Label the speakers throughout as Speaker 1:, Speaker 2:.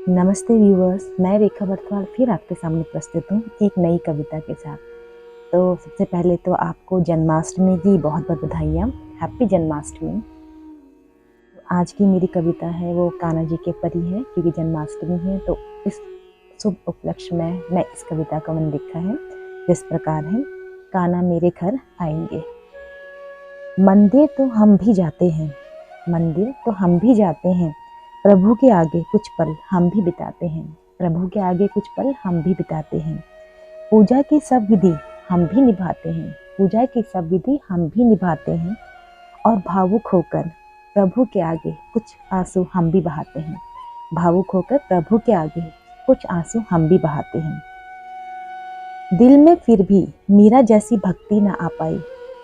Speaker 1: नमस्ते व्यूअर्स, मैं रेखा बर्थवाल फिर आपके सामने प्रस्तुत हूँ एक नई कविता के साथ। तो सबसे पहले तो आपको जन्माष्टमी की बहुत बहुत बधाइयाँ। हैप्पी जन्माष्टमी। आज की मेरी कविता है वो कान्हा जी के परी है, क्योंकि जन्माष्टमी है। तो इस शुभ उपलक्ष्य में मैं इस कविता का मन लिखा है, जिस प्रकार है। कान्हा मेरे घर आएंगे। मंदिर तो हम भी जाते हैं, मंदिर तो हम भी जाते हैं, प्रभु के आगे कुछ पल हम भी बिताते हैं, प्रभु के आगे कुछ पल हम भी बिताते हैं। पूजा की सब विधि हम भी निभाते हैं, पूजा की सब विधि हम भी निभाते हैं, और भावुक होकर प्रभु के आगे कुछ आंसू हम भी बहाते हैं, भावुक होकर प्रभु के आगे कुछ आंसू हम भी बहाते हैं। दिल में फिर भी मीरा जैसी भक्ति न आ पाई,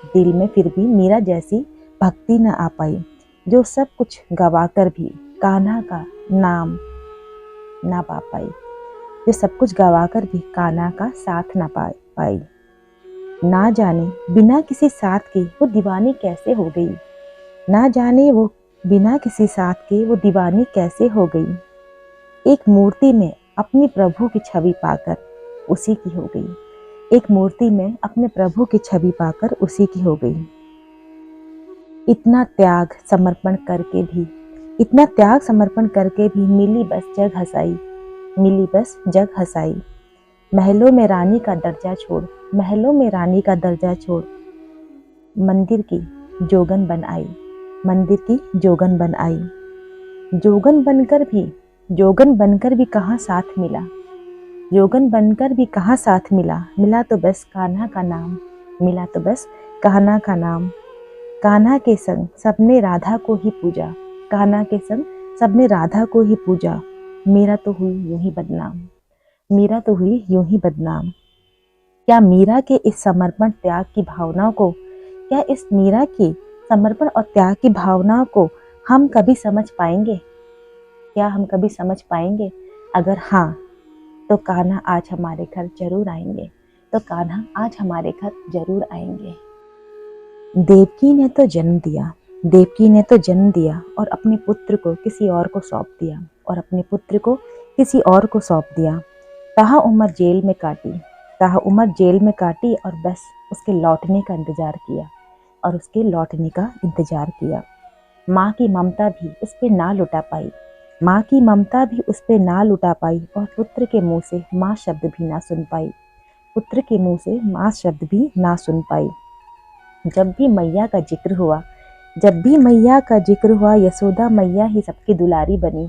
Speaker 1: दिल में फिर भी मीरा जैसी भक्ति न आ पाई, जो सब कुछ गवाकर भी कान्हा का नाम ना पा पाई, जो सब कुछ गवाकर भी कान्हा का साथ ना पा पाई। ना जाने बिना किसी साथ के वो दीवानी कैसे हो गई, ना जाने वो बिना किसी साथ के वो दीवानी कैसे हो गई। एक मूर्ति में अपनी प्रभु की छवि पाकर उसी की हो गई, एक मूर्ति में अपने प्रभु की छवि पाकर उसी की हो गई। इतना त्याग समर्पण करके भी, इतना त्याग समर्पण करके भी मिली बस जग हंसाई, मिली बस जग हंसाई। महलों में रानी का दर्जा छोड़, महलों में रानी का दर्जा छोड़, मंदिर की जोगन बन आई, मंदिर की जोगन बन आई। जोगन बनकर भी, जोगन बनकर भी कहाँ साथ मिला, जोगन बनकर भी कहाँ साथ मिला, मिला तो बस कान्हा का नाम, मिला तो बस कान्हा का नाम। कान्हा के संग सबने राधा को ही पूजा, कान्हा के संग सबने राधा को ही पूजा, मीरा तो हुई यूं ही बदनाम, मीरा तो हुई यूं ही बदनाम। क्या मीरा के इस समर्पण त्याग की भावनाओं को, क्या इस मीरा की समर्पण और त्याग की भावनाओं को हम कभी समझ पाएंगे, क्या हम कभी समझ पाएंगे? अगर हाँ, तो कान्हा आज हमारे घर जरूर आएंगे, तो कान्हा आज हमारे घर जरूर आएंगे। देवकी ने तो जन्म दिया, देवकी ने तो जन्म दिया, और अपने पुत्र को किसी और को सौंप दिया, और अपने पुत्र को किसी और को सौंप दिया। कहा उम्र जेल में काटी, कहा उम्र जेल में काटी, और बस उसके लौटने का इंतजार किया, और उसके लौटने का इंतजार किया। माँ की ममता भी उस पर ना लुटा पाई, माँ की ममता भी उस पर ना लुटा पाई, और पुत्र के मुंह से माँ शब्द भी ना सुन पाई, पुत्र के मुंह से माँ शब्द भी ना सुन पाई। जब भी मैया का जिक्र हुआ, जब भी मैया का जिक्र हुआ, यशोदा मैया ही सबकी दुलारी बनी।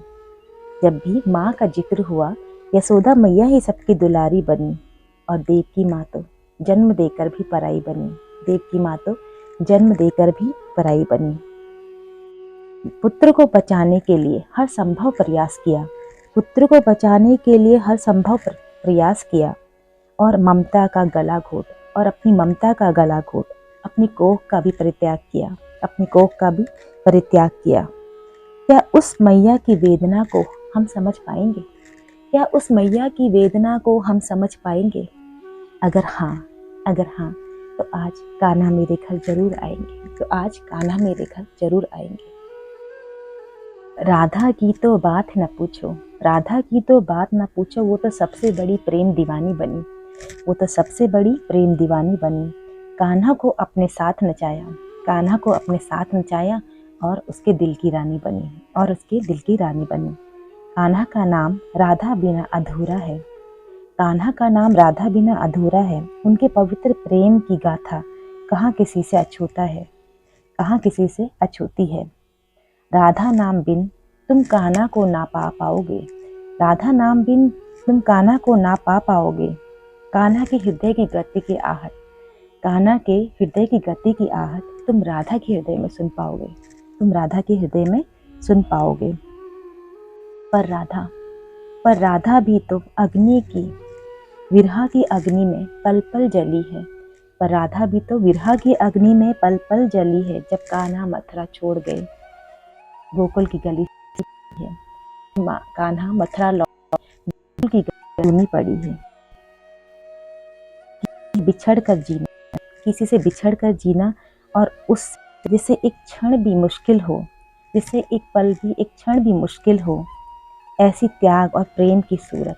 Speaker 1: जब भी माँ का जिक्र हुआ, यशोदा मैया ही सबकी दुलारी बनी। और देवकी माँ तो जन्म देकर भी पराई बनी, देवकी माँ तो जन्म देकर भी पराई बनी। पुत्र को बचाने के लिए हर संभव प्रयास किया, पुत्र को बचाने के लिए हर संभव प्रयास किया, और ममता का गला घोट, और अपनी ममता का गला घोट, अपनी कोख का भी परित्याग किया, अपनी कोख का भी परित्याग किया। क्या उस मैया की वेदना को हम समझ पाएंगे, क्या उस मैया की वेदना को हम समझ पाएंगे? अगर हाँ, अगर हाँ, तो आज कान्हा मेरे घर जरूर आएंगे, तो आज कान्हा मेरे घर जरूर आएंगे। राधा की तो बात न पूछो, राधा की तो बात न पूछो, वो तो सबसे बड़ी प्रेम दीवानी बनी, वो तो सबसे बड़ी प्रेम दीवानी बनी। कान्हा को अपने साथ नचाया, कान्हा को अपने साथ नचाया, और उसके दिल की रानी बनी, और उसके दिल की रानी बनी। कान्हा का नाम राधा बिना अधूरा है, कान्हा का नाम राधा बिना अधूरा है। उनके पवित्र प्रेम की गाथा कहाँ किसी से अछूता है, कहाँ किसी से अछूती है। राधा नाम बिन तुम कान्हा को ना पा पाओगे, राधा नाम बिन तुम कान्हा को ना पा पाओगे। कान्हा के हृदय की गति की आहट, कान्हा के हृदय की गति की आहट तुम राधा के हृदय में सुन पाओगे, तुम राधा के हृदय में सुन पाओगे। पर राधा भी तो अग्नि की, विरहा की अग्नि में पल पल जली है, पर राधा भी तो विरहा की अग्नि में पल पल जली है। जब कान्हा मथुरा छोड़ गए, गोकुल की गली है, कान्हा मथुरा गोकुल की गली पड़ी है। बिछड़ कर जीना, किसी से बिछड़ कर जीना, और उस जिसे एक क्षण भी मुश्किल हो, जिसे एक पल भी, एक क्षण भी मुश्किल हो, ऐसी त्याग और प्रेम की सूरत,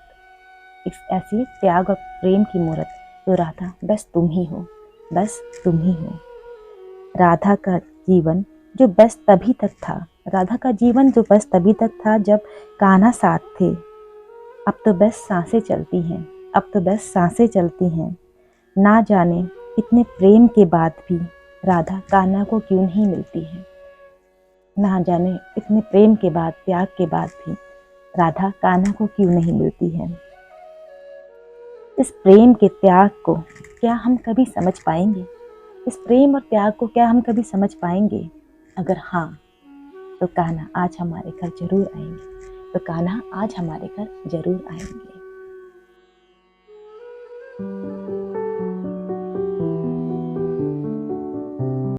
Speaker 1: ऐसी त्याग और प्रेम की मूरत, तो राधा बस तुम ही हो, बस तुम ही हो। राधा का जीवन जो बस तभी तक था, राधा का जीवन जो बस तभी तक था जब कान्हा साथ थे। अब तो बस सांसें चलती हैं, अब तो बस सांसें चलती हैं। ना जाने इतने प्रेम के बाद भी राधा कान्हा को क्यों नहीं मिलती है। ना जाने इतने प्रेम के बाद, त्याग के बाद भी राधा कान्हा को क्यों नहीं मिलती है। इस प्रेम के त्याग को क्या हम कभी समझ पाएंगे? इस प्रेम और त्याग को क्या हम कभी समझ पाएंगे? अगर हाँ, तो कान्हा आज हमारे घर जरूर आएंगे, तो कान्हा आज हमारे घर जरूर आएंगे।